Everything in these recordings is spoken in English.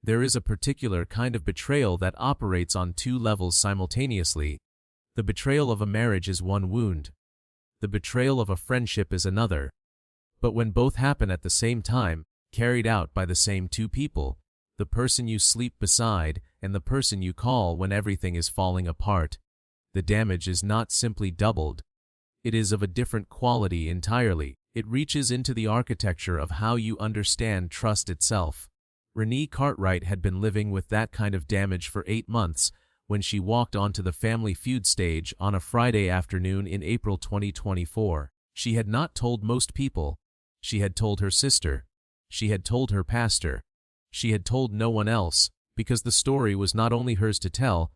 There is a particular kind of betrayal that operates on two levels simultaneously. The betrayal of a marriage is one wound. The betrayal of a friendship is another. But when both happen at the same time, carried out by the same two people, the person you sleep beside and the person you call when everything is falling apart, the damage is not simply doubled. It is of a different quality entirely. It reaches into the architecture of how you understand trust itself. Renee Cartwright had been living with that kind of damage for 8 months when she walked onto the Family Feud stage on a Friday afternoon in April 2024. She had not told most people. She had told her sister. She had told her pastor. She had told no one else, because the story was not only hers to tell,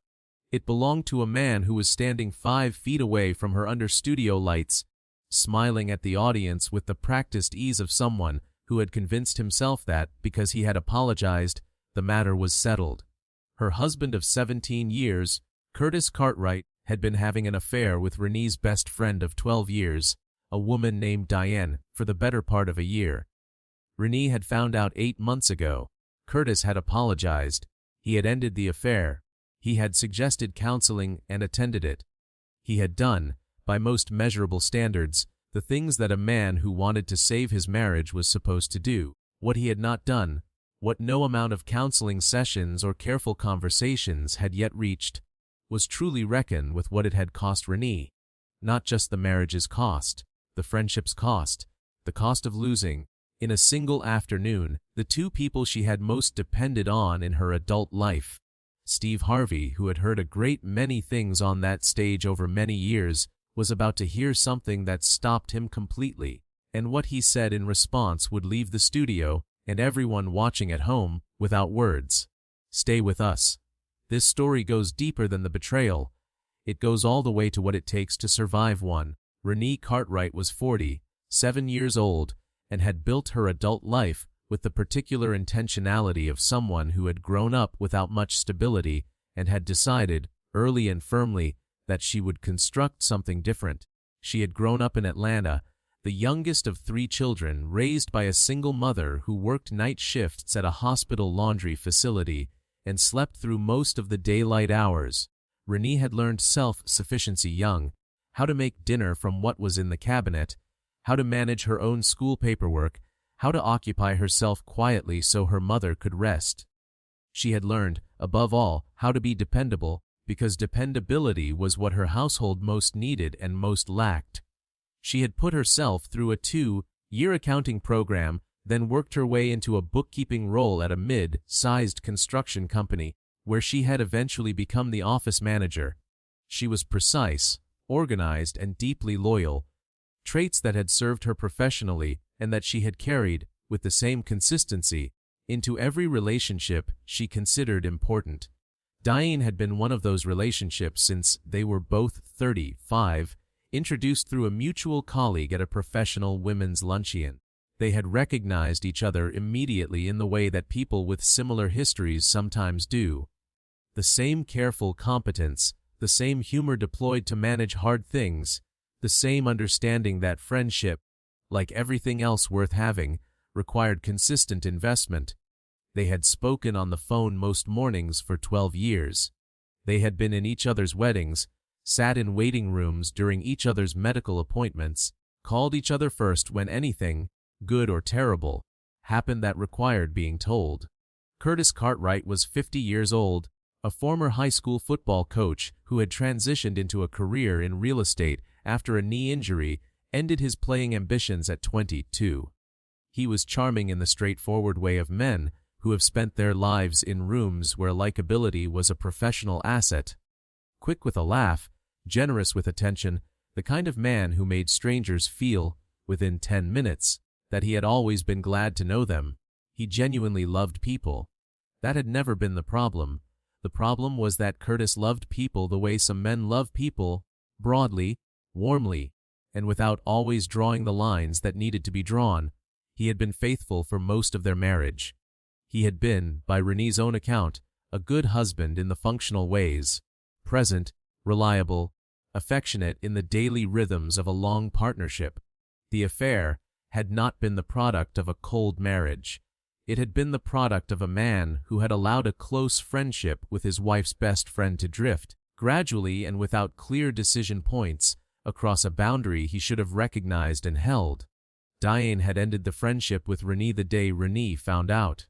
it belonged to a man who was standing 5 feet away from her under studio lights, smiling at the audience with the practiced ease of someone who had convinced himself that, because he had apologized, the matter was settled. Her husband of 17 years, Curtis Cartwright, had been having an affair with Renee's best friend of 12 years, a woman named Diane, for the better part of a year. Renee had found out 8 months ago. Curtis had apologized. He had ended the affair. He had suggested counseling and attended it. He had done, by most measurable standards, the things that a man who wanted to save his marriage was supposed to do. What he had not done, what no amount of counseling sessions or careful conversations had yet reached, was truly reckon with what it had cost Renee. Not just the marriage's cost, the friendship's cost, the cost of losing, in a single afternoon, the two people she had most depended on in her adult life. Steve Harvey, who had heard a great many things on that stage over many years, was about to hear something that stopped him completely, and what he said in response would leave the studio and everyone watching at home without words. Stay with us. This story goes deeper than the betrayal. It goes all the way to what it takes to survive one. Renee Cartwright was 47 years old and had built her adult life with the particular intentionality of someone who had grown up without much stability and had decided, early and firmly, that she would construct something different. She had grown up in Atlanta, the youngest of 3 children, raised by a single mother who worked night shifts at a hospital laundry facility and slept through most of the daylight hours. Renee had learned self-sufficiency young, how to make dinner from what was in the cabinet, how to manage her own school paperwork, how to occupy herself quietly so her mother could rest. She had learned, above all, how to be dependable, because dependability was what her household most needed and most lacked. She had put herself through a 2-year accounting program, then worked her way into a bookkeeping role at a mid-sized construction company, where she had eventually become the office manager. She was precise, organized, and deeply loyal, traits that had served her professionally and that she had carried, with the same consistency, into every relationship she considered important. Diane had been one of those relationships since they were both 35, introduced through a mutual colleague at a professional women's luncheon. They had recognized each other immediately in the way that people with similar histories sometimes do. The same careful competence, the same humor deployed to manage hard things, the same understanding that friendship, like everything else worth having, required consistent investment. They had spoken on the phone most mornings for 12 years. They had been in each other's weddings, sat in waiting rooms during each other's medical appointments, called each other first when anything, good or terrible, happened that required being told. Curtis Cartwright was 50 years old, a former high school football coach who had transitioned into a career in real estate after a knee injury ended his playing ambitions at 22. He was charming in the straightforward way of men who have spent their lives in rooms where likability was a professional asset. Quick with a laugh, generous with attention, the kind of man who made strangers feel, within 10 minutes, that he had always been glad to know them. He genuinely loved people. That had never been the problem. The problem was that Curtis loved people the way some men love people, broadly, warmly, and without always drawing the lines that needed to be drawn. He had been faithful for most of their marriage. He had been, by Renee's own account, a good husband in the functional ways, present, reliable, affectionate in the daily rhythms of a long partnership. The affair had not been the product of a cold marriage. It had been the product of a man who had allowed a close friendship with his wife's best friend to drift, gradually and without clear decision points, across a boundary he should have recognized and held. Diane had ended the friendship with Renee the day Renee found out.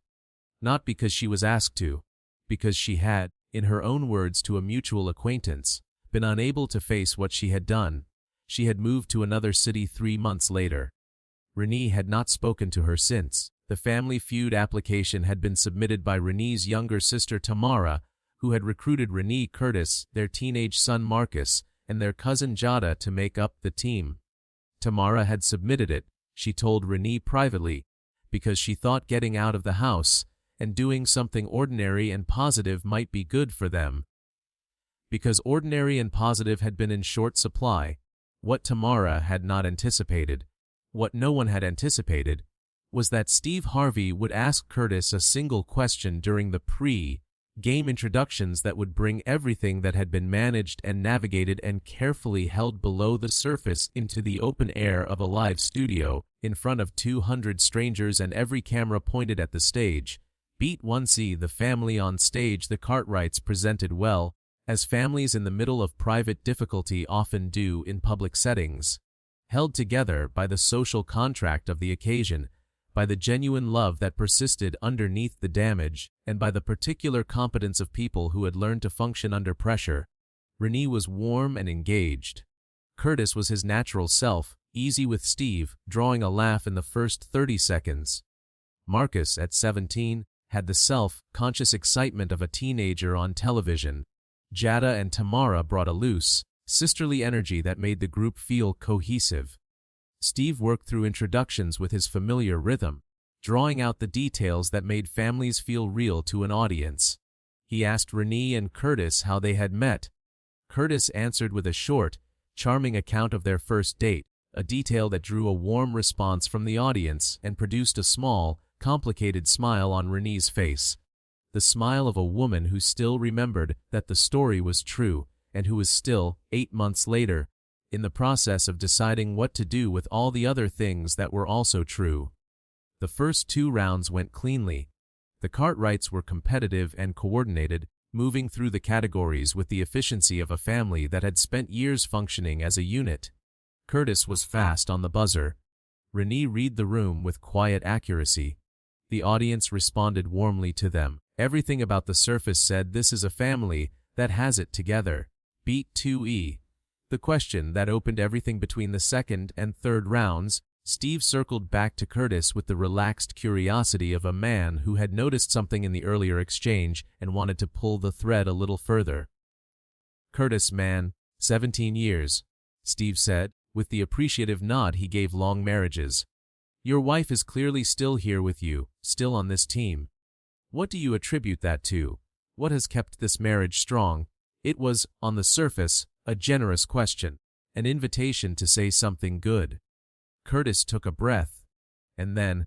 Not because she was asked to, because she had, in her own words to a mutual acquaintance, been unable to face what she had done. She had moved to another city 3 months later. Renee had not spoken to her since. The Family Feud application had been submitted by Renee's younger sister Tamara, who had recruited Renee, Curtis, their teenage son Marcus, and their cousin Jada to make up the team. Tamara had submitted it, she told Renee privately, because she thought getting out of the house and doing something ordinary and positive might be good for them. Because ordinary and positive had been in short supply, what Tamara had not anticipated, what no one had anticipated, was that Steve Harvey would ask Curtis a single question during the pre-game introductions that would bring everything that had been managed and navigated and carefully held below the surface into the open air of a live studio, in front of 200 strangers and every camera pointed at the stage. Beat 1C. The family on stage. The Cartwrights presented well, as families in the middle of private difficulty often do in public settings. Held together by the social contract of the occasion, by the genuine love that persisted underneath the damage, and by the particular competence of people who had learned to function under pressure. Renee was warm and engaged. Curtis was his natural self, easy with Steve, drawing a laugh in the first 30 seconds. Marcus, at 17, had the self-conscious excitement of a teenager on television. Jada and Tamara brought a loose, sisterly energy that made the group feel cohesive. Steve worked through introductions with his familiar rhythm, drawing out the details that made families feel real to an audience. He asked Renee and Curtis how they had met. Curtis answered with a short, charming account of their first date, a detail that drew a warm response from the audience and produced a small, complicated smile on Renee's face. The smile of a woman who still remembered that the story was true, and who was still, 8 months later, in the process of deciding what to do with all the other things that were also true. The first 2 rounds went cleanly. The Cartwrights were competitive and coordinated, moving through the categories with the efficiency of a family that had spent years functioning as a unit. Curtis was fast on the buzzer. Renee read the room with quiet accuracy. The audience responded warmly to them. Everything about the surface said this is a family that has it together. Beat 2E. The question that opened everything between the second and third rounds. Steve circled back to Curtis with the relaxed curiosity of a man who had noticed something in the earlier exchange and wanted to pull the thread a little further. Curtis, man, 17 years, Steve said, with the appreciative nod he gave long marriages. Your wife is clearly still here with you, still on this team. What do you attribute that to? What has kept this marriage strong? It was, on the surface, a generous question, an invitation to say something good. Curtis took a breath, and then,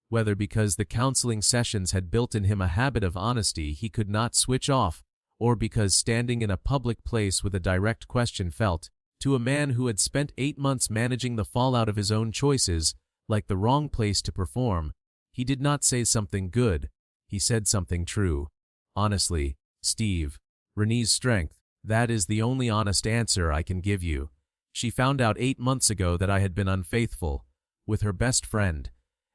whether because the counseling sessions had built in him a habit of honesty he could not switch off, or because standing in a public place with a direct question felt, to a man who had spent 8 months managing the fallout of his own choices, like the wrong place to perform, he did not say something good, he said something true. Honestly, Steve, Renee's strength, that is the only honest answer I can give you. She found out 8 months ago that I had been unfaithful, with her best friend,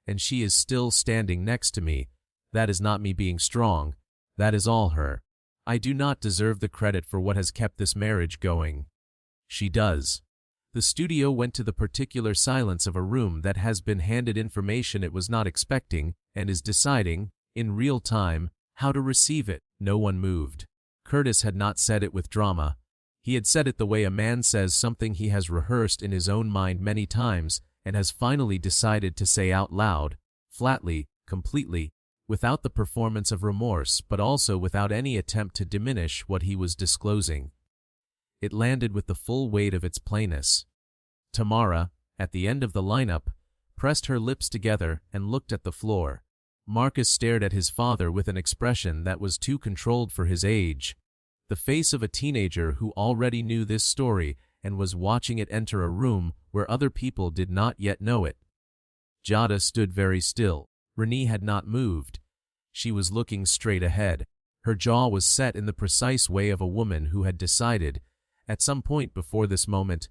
and she is still standing next to me. That is not me being strong, that is all her. I do not deserve the credit for what has kept this marriage going. She does. The studio went to the particular silence of a room that has been handed information it was not expecting and is deciding, in real time, how to receive it. No one moved. Curtis had not said it with drama. He had said it the way a man says something he has rehearsed in his own mind many times and has finally decided to say out loud, flatly, completely, without the performance of remorse but also without any attempt to diminish what he was disclosing. It landed with the full weight of its plainness. Tamara, at the end of the lineup, pressed her lips together and looked at the floor. Marcus stared at his father with an expression that was too controlled for his age. The face of a teenager who already knew this story and was watching it enter a room where other people did not yet know it. Jada stood very still. Renee had not moved. She was looking straight ahead. Her jaw was set in the precise way of a woman who had decided, at some point before this moment,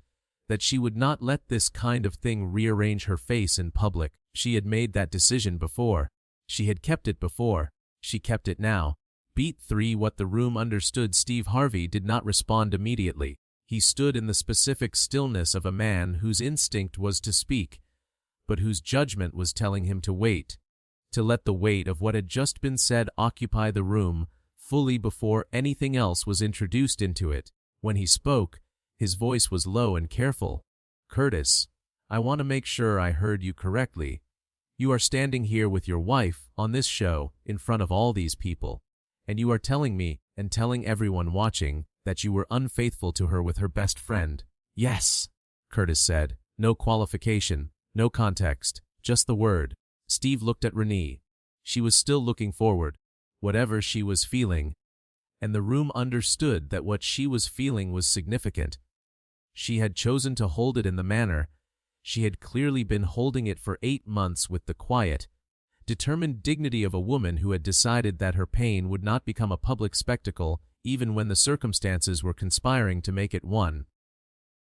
that she would not let this kind of thing rearrange her face in public. She had made that decision before. She had kept it before. She kept it now. Beat 3. What the room understood. Steve Harvey did not respond immediately. He stood in the specific stillness of a man whose instinct was to speak, but whose judgment was telling him to wait, to let the weight of what had just been said occupy the room fully before anything else was introduced into it. When he spoke, his voice was low and careful. "Curtis, I want to make sure I heard you correctly. You are standing here with your wife on this show in front of all these people, and you are telling me and telling everyone watching that you were unfaithful to her with her best friend." "Yes," Curtis said. No qualification, no context, just the word. Steve looked at Renee. She was still looking forward, whatever she was feeling, and the room understood that what she was feeling was significant. She had chosen to hold it in the manner. She had clearly been holding it for 8 months with the quiet, determined dignity of a woman who had decided that her pain would not become a public spectacle even when the circumstances were conspiring to make it one.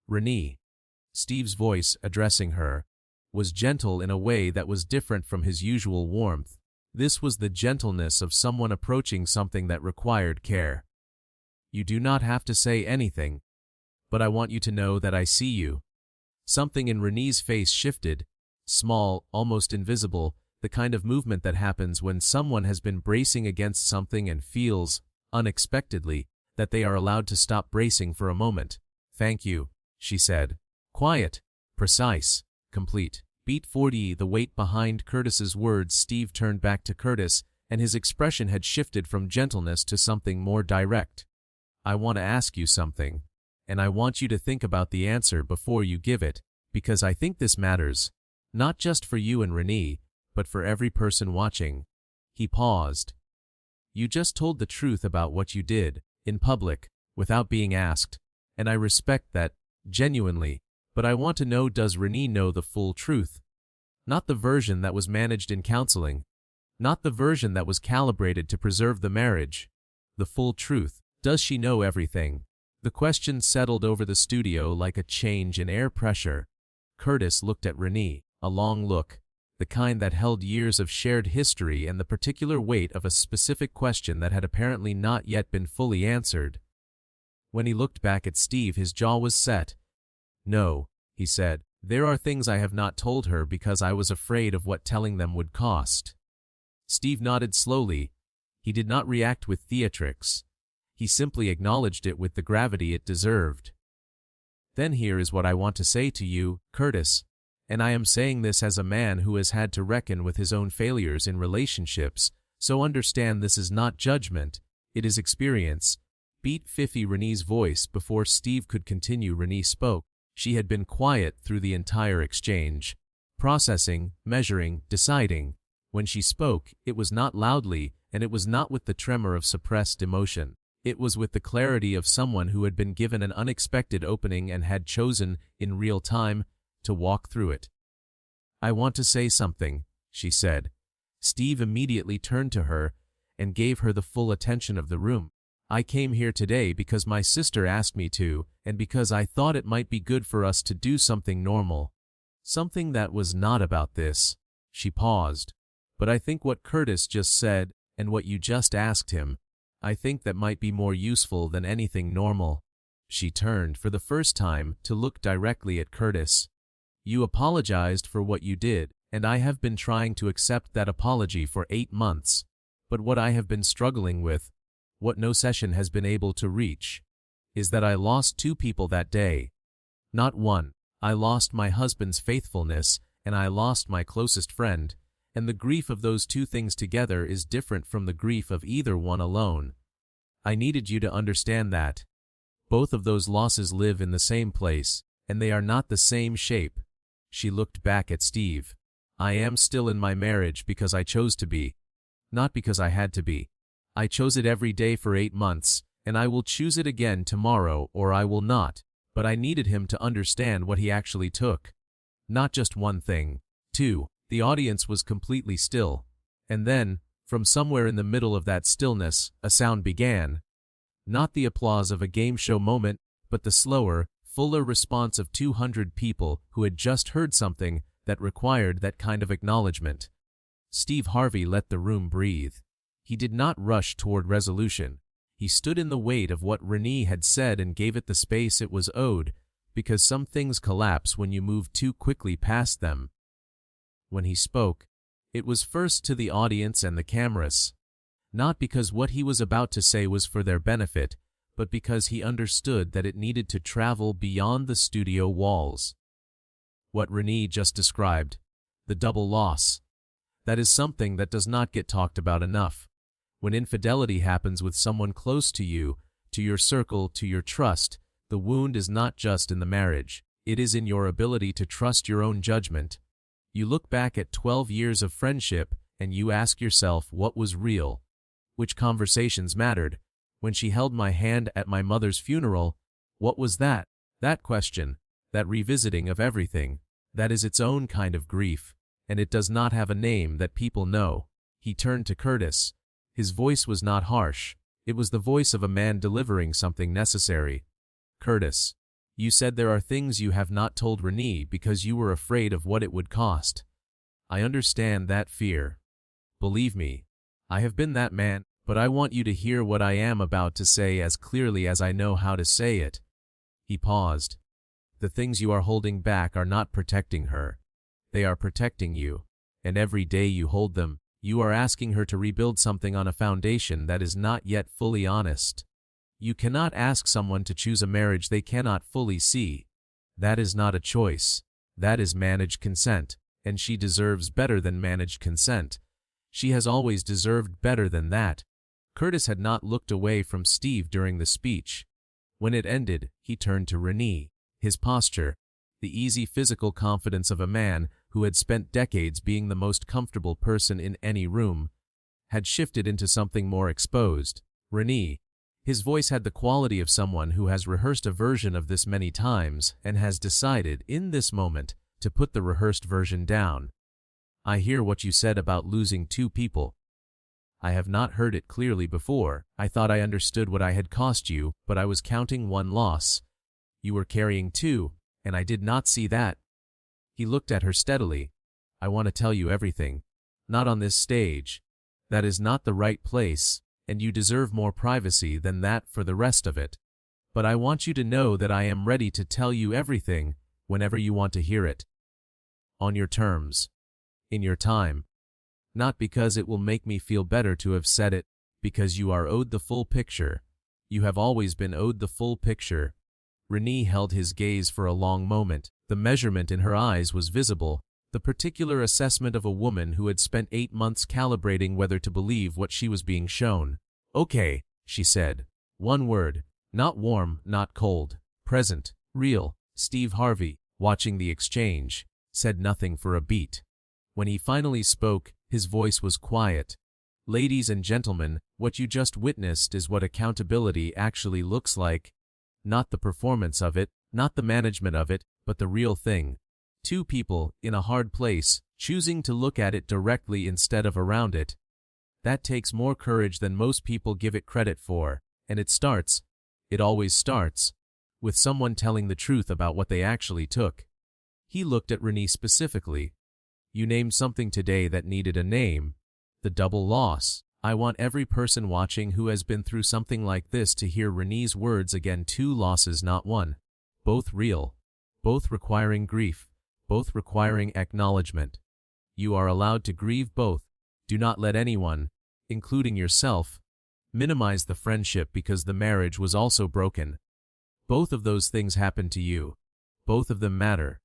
"Renee," Steve's voice, addressing her, was gentle in a way that was different from his usual warmth. This was the gentleness of someone approaching something that required care. "You do not have to say anything, but I want you to know that I see you." Something in Renee's face shifted, small, almost invisible, the kind of movement that happens when someone has been bracing against something and feels, unexpectedly, that they are allowed to stop bracing for a moment. "Thank you," she said. Quiet, precise, complete. Beat 40. The weight behind Curtis's words. Steve turned back to Curtis, and his expression had shifted from gentleness to something more direct. "I want to ask you something, and I want you to think about the answer before you give it, because I think this matters, not just for you and Renee, but for every person watching." He paused. "You just told the truth about what you did, in public, without being asked, and I respect that, genuinely, but I want to know, does Renee know the full truth? Not the version that was managed in counseling, not the version that was calibrated to preserve the marriage. The full truth. Does she know everything?" The question settled over the studio like a change in air pressure. Curtis looked at Renee, a long look, the kind that held years of shared history and the particular weight of a specific question that had apparently not yet been fully answered. When he looked back at Steve, his jaw was set. "No," he said, "there are things I have not told her because I was afraid of what telling them would cost." Steve nodded slowly. He did not react with theatrics. He simply acknowledged it with the gravity it deserved. "Then here is what I want to say to you, Curtis, and I am saying this as a man who has had to reckon with his own failures in relationships, so understand this is not judgment, it is experience." Beat 50. Renee's voice. Before Steve could continue, Renee spoke. She had been quiet through the entire exchange, processing, measuring, deciding. When she spoke, it was not loudly, and it was not with the tremor of suppressed emotion. It was with the clarity of someone who had been given an unexpected opening and had chosen, in real time, to walk through it. "I want to say something," she said. Steve immediately turned to her and gave her the full attention of the room. "I came here today because my sister asked me to, and because I thought it might be good for us to do something normal. Something that was not about this." She paused. "But I think what Curtis just said, and what you just asked him, I think that might be more useful than anything normal." She turned for the first time to look directly at Curtis. "You apologized for what you did, and I have been trying to accept that apology for 8 months. But what I have been struggling with, what no session has been able to reach, is that I lost 2 people that day. Not one. I lost my husband's faithfulness, and I lost my closest friend, and the grief of those 2 things together is different from the grief of either one alone. I needed you to understand that. Both of those losses live in the same place, and they are not the same shape." She looked back at Steve. "I am still in my marriage because I chose to be, not because I had to be. I chose it every day for 8 months, and I will choose it again tomorrow or I will not, but I needed him to understand what he actually took. Not just one thing. 2. The audience was completely still. And then, from somewhere in the middle of that stillness, a sound began. Not the applause of a game show moment, but the slower, fuller response of 200 people who had just heard something that required that kind of acknowledgement. Steve Harvey let the room breathe. He did not rush toward resolution. He stood in the weight of what Renee had said and gave it the space it was owed, because some things collapse when you move too quickly past them. When he spoke, it was first to the audience and the cameras. Not because what he was about to say was for their benefit, but because he understood that it needed to travel beyond the studio walls. What Renee just described, the double loss, that is something that does not get talked about enough. When infidelity happens with someone close to you, to your circle, to your trust, the wound is not just in the marriage, it is in your ability to trust your own judgment. You look back at 12 years of friendship and you ask yourself what was real, which conversations mattered. When she held my hand at my mother's funeral, what was that? That question, that revisiting of everything, that is its own kind of grief, and it does not have a name that people know. He turned to Curtis. His voice was not harsh. It was the voice of a man delivering something necessary. Curtis, you said there are things you have not told Renee because you were afraid of what it would cost. I understand that fear. Believe me, I have been that man, but I want you to hear what I am about to say as clearly as I know how to say it. He paused. The things you are holding back are not protecting her. They are protecting you, and every day you hold them, you are asking her to rebuild something on a foundation that is not yet fully honest. You cannot ask someone to choose a marriage they cannot fully see. That is not a choice. That is managed consent, and she deserves better than managed consent. She has always deserved better than that. Curtis had not looked away from Steve during the speech. When it ended, he turned to Renee. His posture, the easy physical confidence of a man who had spent decades being the most comfortable person in any room, had shifted into something more exposed. Renee. His voice had the quality of someone who has rehearsed a version of this many times and has decided, in this moment, to put the rehearsed version down. I hear what you said about losing 2 people. I have not heard it clearly before. I thought I understood what I had cost you, but I was counting 1 loss. You were carrying 2, and I did not see that. He looked at her steadily. I want to tell you everything. Not on this stage. That is not the right place, and you deserve more privacy than that for the rest of it. But I want you to know that I am ready to tell you everything whenever you want to hear it. On your terms. In your time. Not because it will make me feel better to have said it, because you are owed the full picture. You have always been owed the full picture. Renee held his gaze for a long moment. The measurement in her eyes was visible, the particular assessment of a woman who had spent 8 months calibrating whether to believe what she was being shown. Okay, she said. 1 word. Not warm, not cold. Present. Real. Steve Harvey, watching the exchange, said nothing for a beat. When he finally spoke, his voice was quiet. Ladies and gentlemen, what you just witnessed is what accountability actually looks like. Not the performance of it, not the management of it, but the real thing. 2 people, in a hard place, choosing to look at it directly instead of around it. That takes more courage than most people give it credit for, and it always starts, with someone telling the truth about what they actually took. He looked at Renee specifically. You named something today that needed a name. The double loss. I want every person watching who has been through something like this to hear Renee's words again. 2 losses, not 1. Both real. Both requiring grief. Both requiring acknowledgement. You are allowed to grieve both. Do not let anyone, including yourself, minimize the friendship because the marriage was also broken. Both of those things happened to you. Both of them matter.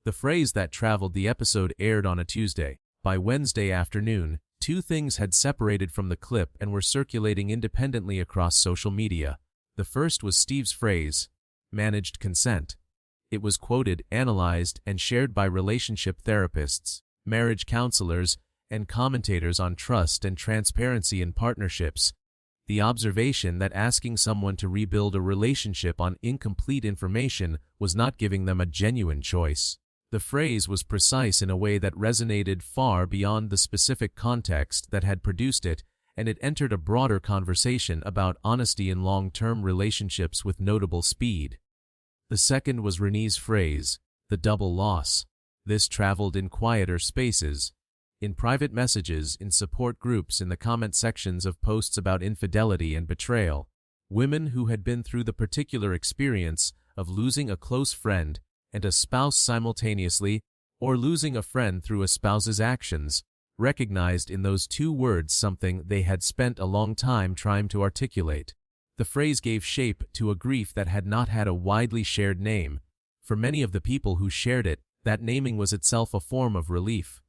The phrase that traveled the episode aired on a Tuesday. By Wednesday afternoon, 2 things had separated from the clip and were circulating independently across social media. The first was Steve's phrase, managed consent. It was quoted, analyzed, and shared by relationship therapists, marriage counselors, and commentators on trust and transparency in partnerships. The observation that asking someone to rebuild a relationship on incomplete information was not giving them a genuine choice. The phrase was precise in a way that resonated far beyond the specific context that had produced it, and it entered a broader conversation about honesty in long-term relationships with notable speed. The second was Renee's phrase, the double loss. This traveled in quieter spaces, in private messages, in support groups, in the comment sections of posts about infidelity and betrayal. Women who had been through the particular experience of losing a close friend and a spouse simultaneously, or losing a friend through a spouse's actions, recognized in those two words something they had spent a long time trying to articulate. The phrase gave shape to a grief that had not had a widely shared name. For many of the people who shared it, that naming was itself a form of relief.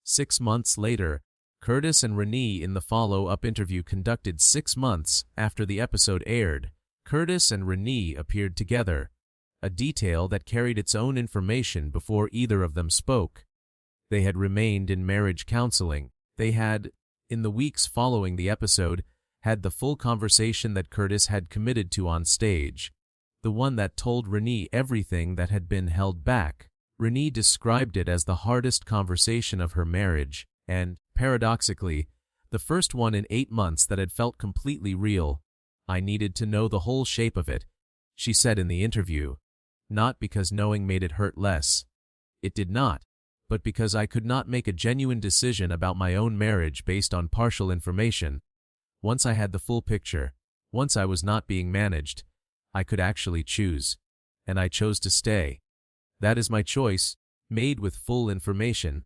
6 months later, Curtis and Renee, in the follow-up interview conducted 6 months after the episode aired, Curtis and Renee appeared together, a detail that carried its own information before either of them spoke. They had remained in marriage counseling. They had, in the weeks following the episode, had the full conversation that Curtis had committed to on stage, the one that told Renee everything that had been held back. Renee described it as the hardest conversation of her marriage, and, paradoxically, the first one in 8 months that had felt completely real. "I needed to know the whole shape of it," she said in the interview. "Not because knowing made it hurt less. It did not. But because I could not make a genuine decision about my own marriage based on partial information. Once I had the full picture, once I was not being managed, I could actually choose. And I chose to stay. That is my choice, made with full information.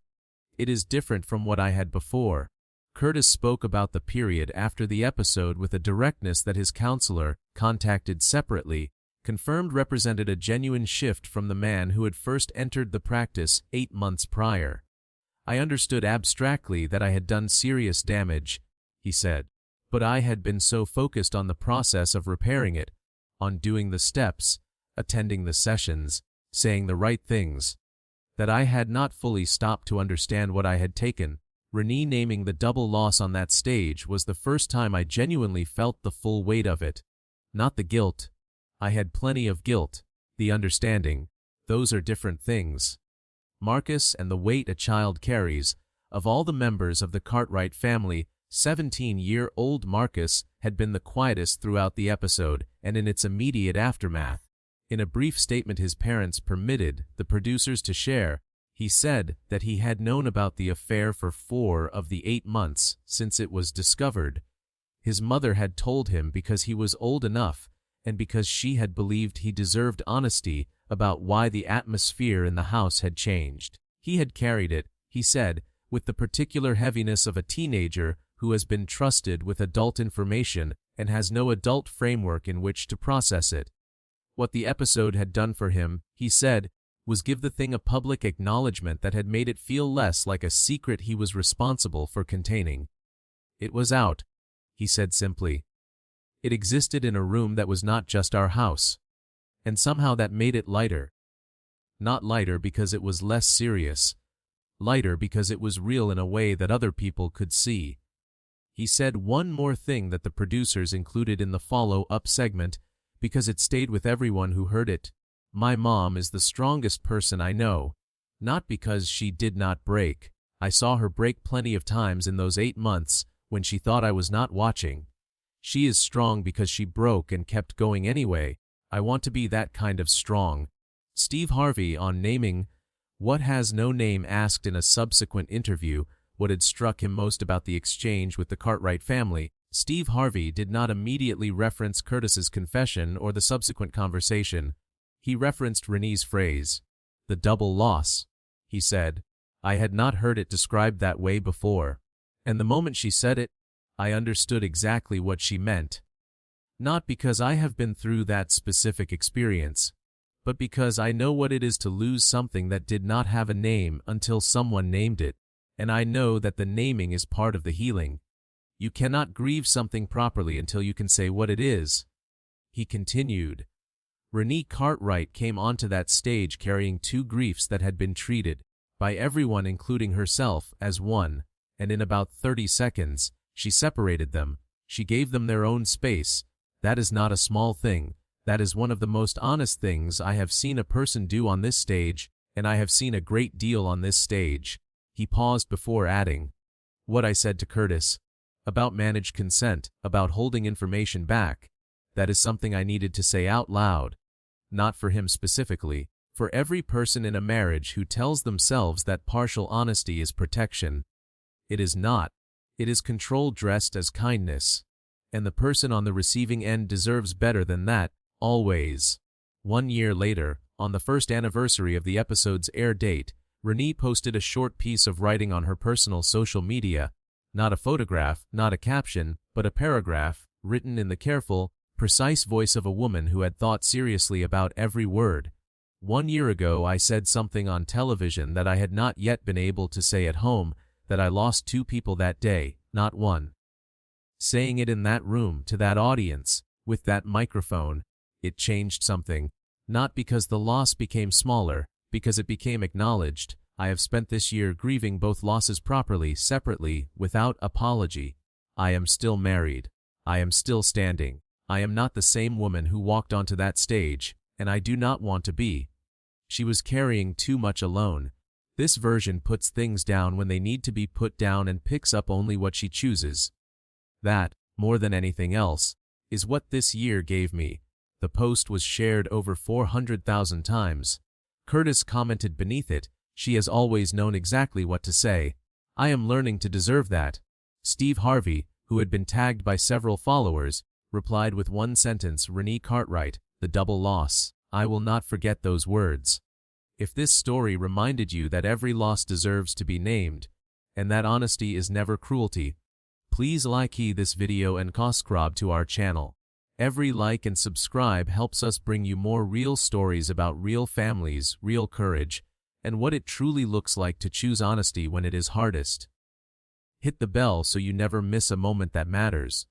It is different from what I had before." Curtis spoke about the period after the episode with a directness that his counselor, contacted separately, confirmed represented a genuine shift from the man who had first entered the practice 8 months prior. "I understood abstractly that I had done serious damage," he said, "but I had been so focused on the process of repairing it, on doing the steps, attending the sessions, saying the right things, that I had not fully stopped to understand what I had taken." Renee naming the double loss on that stage was the first time I genuinely felt the full weight of it. Not the guilt. I had plenty of guilt. The understanding. Those are different things. Marcus and the weight a child carries. Of all the members of the Cartwright family, 17-year-old Marcus had been the quietest throughout the episode and in its immediate aftermath. In a brief statement his parents permitted the producers to share, he said that he had known about the affair for 4 of the 8 months since it was discovered. His mother had told him because he was old enough and because she had believed he deserved honesty about why the atmosphere in the house had changed. He had carried it, he said, with the particular heaviness of a teenager who has been trusted with adult information and has no adult framework in which to process it. What the episode had done for him, he said, was give the thing a public acknowledgement that had made it feel less like a secret he was responsible for containing. "It was out," he said simply. "It existed in a room that was not just our house. And somehow that made it lighter. Not lighter because it was less serious. Lighter because it was real in a way that other people could see." He said one more thing that the producers included in the follow-up segment because it stayed with everyone who heard it. "My mom is the strongest person I know. Not because she did not break. I saw her break plenty of times in those 8 months when she thought I was not watching. She is strong because she broke and kept going anyway. I want to be that kind of strong." Steve Harvey, on naming what has no name, asked in a subsequent interview what had struck him most about the exchange with the Cartwright family. Steve Harvey did not immediately reference Curtis's confession or the subsequent conversation. He referenced Renee's phrase, "the double loss." He said, "I had not heard it described that way before. And the moment she said it, I understood exactly what she meant. Not because I have been through that specific experience, but because I know what it is to lose something that did not have a name until someone named it. And I know that the naming is part of the healing. You cannot grieve something properly until you can say what it is." He continued. Renee Cartwright came onto that stage carrying 2 griefs that had been treated, by everyone including herself, as one, and in about 30 seconds, she separated them. She gave them their own space. That is not a small thing. That is one of the most honest things I have seen a person do on this stage, And I have seen a great deal on this stage." He paused before adding, "What I said to Curtis about managed consent, about holding information back, that is something I needed to say out loud. Not for him specifically, for every person in a marriage who tells themselves that partial honesty is protection. It is not. It is control dressed as kindness. And the person on the receiving end deserves better than that, always." 1 year later, on the first anniversary of the episode's air date, Renee posted a short piece of writing on her personal social media. Not a photograph, not a caption, but a paragraph, written in the careful, precise voice of a woman who had thought seriously about every word. "1 year ago I said something on television that I had not yet been able to say at home, that I lost 2 people that day, not 1. Saying it in that room, to that audience, with that microphone, it changed something. Not because the loss became smaller, because it became acknowledged. I have spent this year grieving both losses properly, separately, without apology. I am still married. I am still standing. I am not the same woman who walked onto that stage, and I do not want to be." She was carrying too much alone. This version puts things down when they need to be put down and picks up only what she chooses. That, more than anything else, is what this year gave me. The post was shared over 400,000 times. Curtis commented beneath it, "She has always known exactly what to say. I am learning to deserve that." Steve Harvey, who had been tagged by several followers, replied with one sentence, "Renee Cartwright, the double loss. I will not forget those words." If this story reminded you that every loss deserves to be named, and that honesty is never cruelty, please like this video and subscribe to our channel. Every like and subscribe helps us bring you more real stories about real families, real courage, and what it truly looks like to choose honesty when it is hardest. Hit the bell so you never miss a moment that matters.